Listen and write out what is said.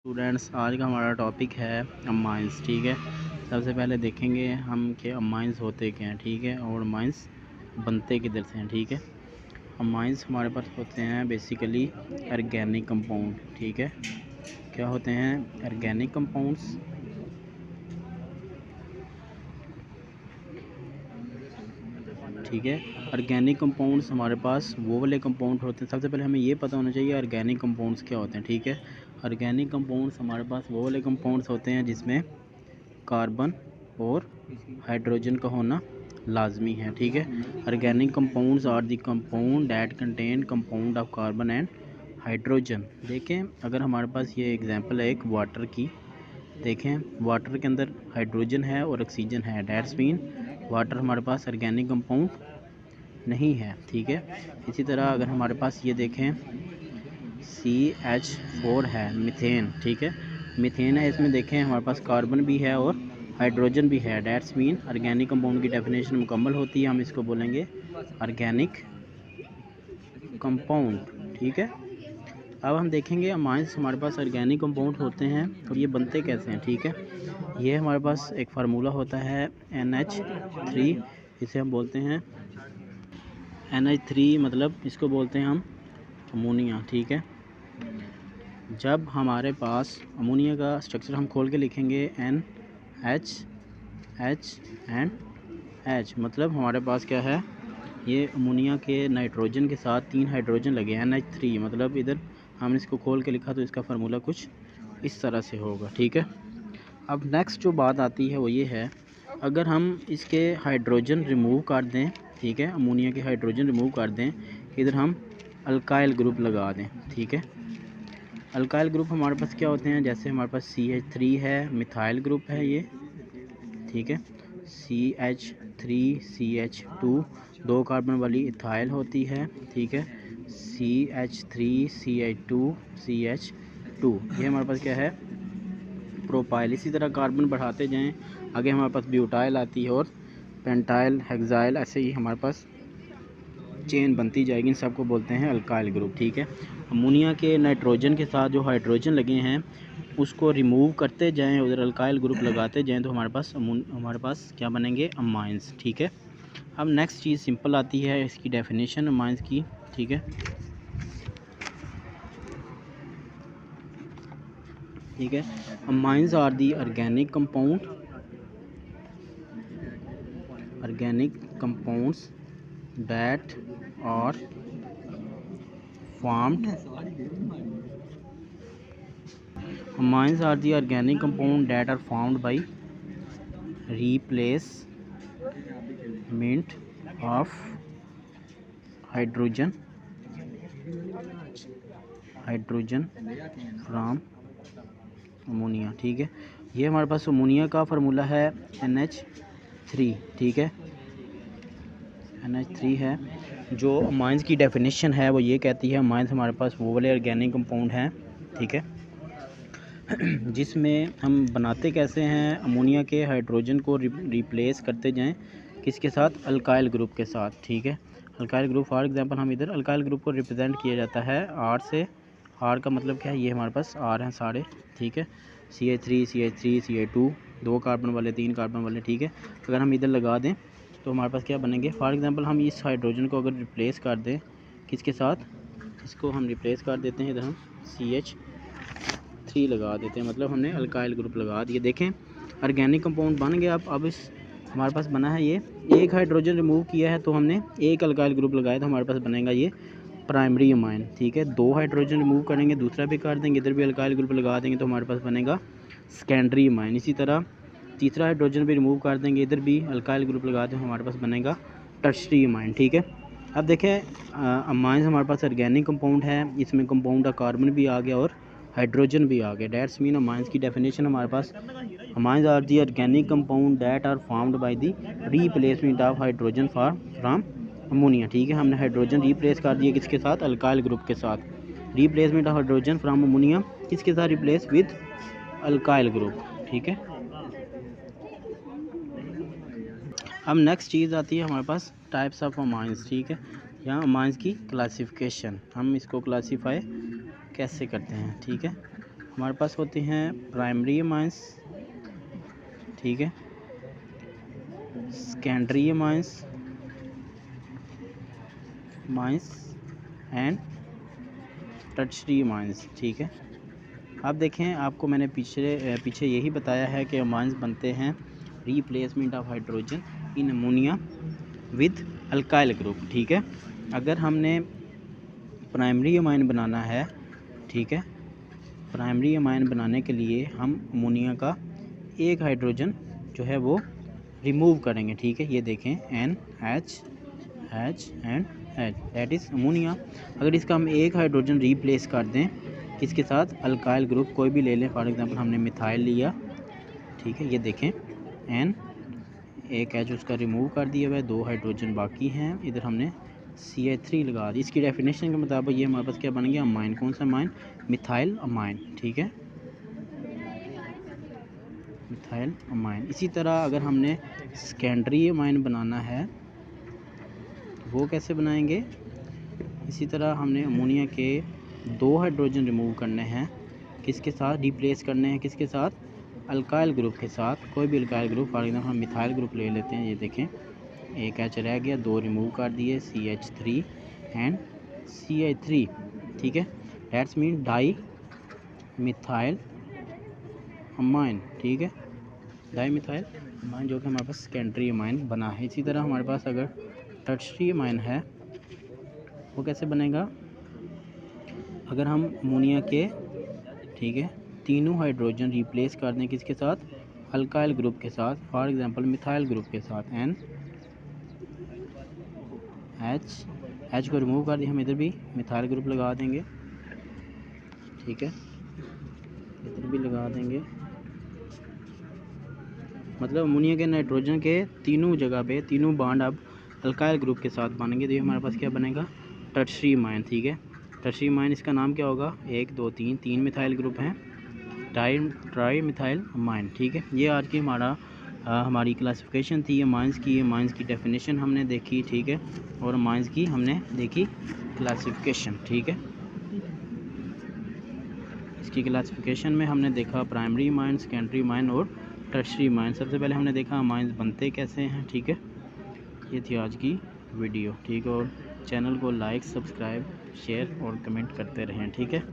Students, आज का हमारा टॉपिक है अमाइंस। ठीक है, सबसे पहले देखेंगे हम कि अमाइंस होते क्या हैं। ठीक है, और अमाइंस बनते किधर से हैं। ठीक है, अमाइंस हमारे पास होते हैं बेसिकली ऑर्गेनिक कंपाउंड। ठीक है, क्या होते हैं ऑर्गेनिक कंपाउंड्स। ठीक है, ऑर्गेनिक कंपाउंड्स हमारे पास वो वाले कंपाउंड होते हैं। सबसे पहले हमें ये पता होना चाहिए ऑर्गेनिक कंपाउंड्स क्या होते हैं। ठीक है, ऑर्गेनिक कंपाउंड्स हमारे पास वो वाले कंपाउंड्स होते हैं जिसमें कार्बन और हाइड्रोजन का होना लाजमी है। ठीक है, organic compounds are the compound that contain compound of carbon and hydrogen. देखें, अगर हमारे पास ये एग्जांपल है एक वाटर की, देखें वाटर के अंदर हाइड्रोजन है और ऑक्सीजन है, दैट्स मीन वाटर हमारे पास ऑर्गेनिक कंपाउंड नहीं है। ठीक है, इसी तरह अगर हमारे पास ये देखें CH4 है, मीथेन। ठीक है, मीथेन है, इसमें देखें हमारे पास कार्बन भी है और हाइड्रोजन भी है, डेट्स मीन ऑर्गेनिक कंपाउंड की डेफिनेशन मुकम्मल होती है, हम इसको बोलेंगे ऑर्गेनिक कंपाउंड। ठीक है, अब हम देखेंगे अमाइंस हमारे पास ऑर्गेनिक कंपाउंड होते हैं और ये बनते कैसे हैं। ठीक है, ये हमारे पास एक फार्मूला होता है NH3, इसे हम बोलते हैं NH3, मतलब इसको बोलते हैं हम अमोनिया। ठीक है, जब हमारे पास अमोनिया का स्ट्रक्चर हम खोल के लिखेंगे NH एंड H, मतलब हमारे पास क्या है, ये अमोनिया के नाइट्रोजन के साथ 3 हाइड्रोजन लगे NH3, मतलब इधर हमने इसको खोल के लिखा तो इसका फार्मूला कुछ इस तरह से होगा। ठीक है, अब नेक्स्ट जो बात आती है वो ये है, अगर हम इसके हाइड्रोजन रिमूव कर दें, ठीक है, अमोनिया के हाइड्रोजन रिमूव कर दें, इधर हम अल्काइल ग्रुप लगा दें। ठीक है, अल्काइल ग्रुप हमारे पास क्या होते हैं, जैसे हमारे पास CH3 है, मिथाइल ग्रुप है ये। ठीक है, CH3 CH2 2 कार्बन वाली इथाइल होती है। ठीक है, CH3 CH2 CH2 ये हमारे पास क्या है, प्रोपाइल। इसी तरह कार्बन बढ़ाते जाएं, आगे हमारे पास ब्यूटाइल आती है और पेंटाइल, हेक्साइल, ऐसे ही हमारे पास चेन बनती जाएगी, इन सबको बोलते हैं अल्काइल ग्रुप। ठीक है, अमोनिया के नाइट्रोजन के साथ जो हाइड्रोजन लगे हैं उसको रिमूव करते जाएं, उधर अल्काइल ग्रुप लगाते जाएं, तो हमारे पास क्या बनेंगे, अमाइंस। ठीक है, अब नेक्स्ट चीज़ सिंपल आती है इसकी डेफिनेशन अमाइंस की। ठीक है, ठीक है, amines are the organic compounds that are formed amines are the organic compound that are formed by replacement of hydrogen from ammonia. ठीक है, ये हमारे पास अमोनिया का फार्मूला है NH3। ठीक है, NH3 है। जो अमाइंस की डेफिनेशन है वो ये कहती है, अमाइंस हमारे पास वो वाले ऑर्गेनिक कंपाउंड हैं, ठीक है, जिसमें हम बनाते कैसे हैं, अमोनिया के हाइड्रोजन को रिप्लेस करते जाएं, किसके साथ, अल्काइल ग्रुप के साथ। ठीक है, अल्काइल ग्रुप, फॉर एग्जांपल हम इधर अल्काइल ग्रुप को रिप्रेजेंट किया जाता है R से। R का मतलब क्या है, ये हमारे पास R हैं सारे। ठीक है, CH3 CH2 2 कार्बन वाले 3 कार्बन वाले। ठीक है, अगर हम इधर लगा दें तो हमारे पास क्या बनेंगे, फॉर एग्जांपल हम इस हाइड्रोजन को अगर रिप्लेस कर दें किसके साथ, इसको हम रिप्लेस कर देते हैं, इधर हम CH3 लगा देते हैं, मतलब हमने अल्काइल ग्रुप लगा दिए। देखें ऑर्गेनिक कंपाउंड बन गया। अब इस हमारे पास बना है ये, एक हाइड्रोजन रिमूव किया है तो हमने एक अल्काइल ग्रुप लगाया, तो हमारे पास बनेगा ये प्राइमरी अमाइन। ठीक है, 2 हाइड्रोजन रिमूव करेंगे, दूसरा भी कर देंगे, इधर भी अल्काइल ग्रुप लगा देंगे, तो हमारे पास बनेगा सेकेंडरी अमाइन। इसी तरह तीसरा हाइड्रोजन भी रिमूव कर देंगे, इधर भी अल्काइल ग्रुप लगा दें, हमारे पास बनेगा टर्शरी अमाइन। ठीक है, अब देखें अमाइंस हमारे पास ऑर्गेनिक कंपाउंड है, इसमें कंपाउंड का कार्बन भी आ गया और हाइड्रोजन भी आ गया, डेट्स मीन अमाइंस की डेफिनेशन हमारे पास, amines are the organic compound that are formed by the replacement of hydrogen from ammonia. ठीक है, हमने हाइड्रोजन रिप्लेस कर दिया किसके साथ, अल्काइल ग्रुप के साथ। Replacement of hydrogen from ammonia किसके साथ, रिप्लेस विद अल्काइल ग्रुप। ठीक है, अब नेक्स्ट चीज़ आती है हमारे पास टाइप्स ऑफ अमाइंस। ठीक है, यहाँ अमाइंस की क्लासिफिकेशन, हम इसको क्लासीफाई कैसे करते हैं। ठीक है, हमारे पास होते हैं प्राइमरी अमाइंस, ठीक है, secondary amines and tertiary amines, ठीक है। अब देखें, आपको मैंने पीछे यही बताया है कि अमाइंस बनते हैं replacement of hydrogen in ammonia with alkyl group, ठीक है। अगर हमने प्राइमरी अमाइन बनाना है, ठीक है, प्राइमरी अमाइन बनाने के लिए हम अमोनिया का एक हाइड्रोजन जो है वो रिमूव करेंगे, ठीक है। ये देखें NH and H, that is ammonia. अगर इसका हम एक हाइड्रोजन रिप्लेस कर दें किसके साथ, अल्काइल ग्रुप कोई भी ले लें, फॉर एग्जांपल हमने मिथाइल लिया, ठीक है। ये देखें N, एक H उसका रिमूव कर दिया हुआ है, 2 हाइड्रोजन बाकी हैं, इधर हमने CH3 लगा दी। इसकी डेफिनेशन के मुताबिक ये हमारे पास क्या बन गया, अमाइन। कौन सा अमाइन, मिथाइल अमाइन, ठीक है, मिथाइल अमाइन। इसी तरह अगर हमने सेकेंडरी अमाइन बनाना है वो कैसे बनाएंगे, इसी तरह हमने अमोनिया के 2 हाइड्रोजन रिमूव करने हैं, किसके साथ रिप्लेस करने हैं, किसके साथ, अल्काइल ग्रुप के साथ, कोई भी अल्काइल ग्रुप, फॉर एग्जाम्पल हम मिथाइल ग्रुप ले लेते हैं। ये देखें एक H रह गया, 2 रिमूव कर दिए, CH3 एंड CH3, ठीक है, that's mean di methyl amine, ठीक है, डाई मिथाइल अमाइन, जो कि हमारे पास सेकेंडरी अमाइन बना है। इसी तरह हमारे पास अगर टर्शरी अमाइन है वो कैसे बनेगा, अगर हम अमोनिया के, ठीक है, तीनों हाइड्रोजन रिप्लेस कर दें किसके साथ, अल्काइल ग्रुप के साथ, फॉर एग्जांपल मिथाइल ग्रुप के साथ, NH को रिमूव कर दिया, हम इधर भी मिथाइल ग्रुप लगा देंगे, ठीक है, इधर भी लगा देंगे, मतलब अमोनिया के नाइट्रोजन के तीनों जगह पे तीनों बॉन्ड अब अल्काइल ग्रुप के साथ बनेंगे, तो ये हमारे पास क्या बनेगा, टर्शरी अमाइन, ठीक है। टर्शरी अमाइन इसका नाम क्या होगा, 1 2 3 मिथाइल ग्रुप हैं, ट्राई मिथाइल अमाइन, ठीक है। ये आज की हमारी क्लासिफिकेशन थी अमाइंस की। अमाइंस की डेफिनेशन हमने देखी, ठीक है, और अमाइंस की हमने देखी क्लासिफिकेशन, ठीक है। इसकी क्लासिफिकेशन में हमने देखा प्राइमरी अमाइन, सेकेंडरी अमाइन और टर्शरी अमाइन। सबसे पहले हमने देखा अमाइंस बनते कैसे हैं, ठीक है। ये थी आज की वीडियो, ठीक है, और चैनल को लाइक, सब्सक्राइब, शेयर और कमेंट करते रहें, ठीक है।